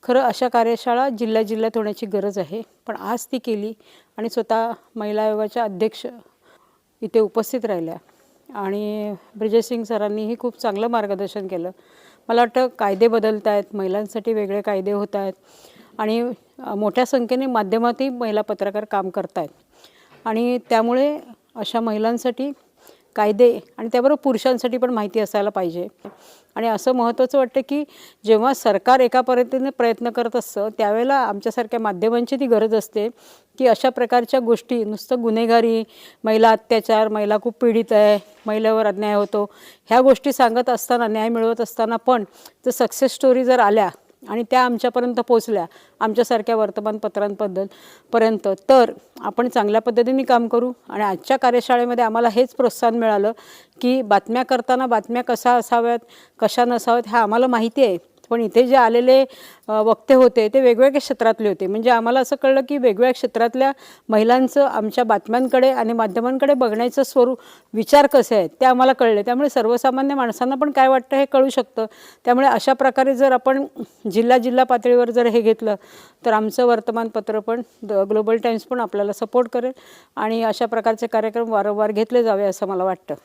खरं अशा कार्यशाळा जिल्ह्यात होण्याची गरज आहे, पण आज ती केली आणि स्वतः महिला आयोगाच्या अध्यक्ष इथे उपस्थित राहिल्या आणि ब्रिजेश सरांनीही खूप चांगलं मार्गदर्शन केलं. मला वाटतं कायदे बदलत आहेत, महिलांसाठी वेगळे कायदे होत आहेत आणि मोठ्या संख्येने माध्यमातही महिला पत्रकार काम करत आहेत आणि त्यामुळे अशा महिलांसाठी कायदे आणि त्याबरोबर पुरुषांसाठी पण माहिती असायला पाहिजे. आणि असं महत्त्वाचं वाटतं की जेव्हा सरकार एका पद्धतीने प्रयत्न करत असतं त्यावेळेला आमच्यासारख्या माध्यमांची ती गरज असते की अशा प्रकारच्या गोष्टी, नुसतं गुन्हेगारी, महिला अत्याचार, महिला खूप पीडित आहे, महिलेवर अन्याय होतो, ह्या गोष्टी सांगत असताना, न्याय मिळवत असताना पण जर सक्सेस स्टोरी जर आल्या आणि त्या आमच्यापर्यंत पोचल्या आमच्यासारख्या वर्तमानपत्रांपर्यंत तर आपण चांगल्या पद्धतीने काम करू. आणि आजच्या कार्यशाळेमध्ये आम्हाला हेच प्रोत्साहन मिळालं की बातम्या करताना बातम्या कशा असाव्यात, कशा नसाव्यात ह्या आम्हाला माहिती आहे, पण इथे जे आलेले वक्ते होते ते वेगवेगळ्या क्षेत्रातले होते. म्हणजे आम्हाला असं कळलं की वेगवेगळ्या क्षेत्रातल्या महिलांचं आमच्या बातम्यांकडे आणि माध्यमांकडे बघण्याचं स्वरूप, विचार कसे आहेत ते आम्हाला कळले. त्यामुळे सर्वसामान्य माणसांना पण काय वाटतं हे कळू शकतं. त्यामुळे अशा प्रकारे जर आपण जिल्हा पातळीवर जर हे घेतलं तर आमचं वर्तमानपत्र पण ग्लोबल टाइम्स पण आपल्याला सपोर्ट करेल आणि अशा प्रकारचे कार्यक्रम वारंवार घेतले जावे असं मला वाटतं.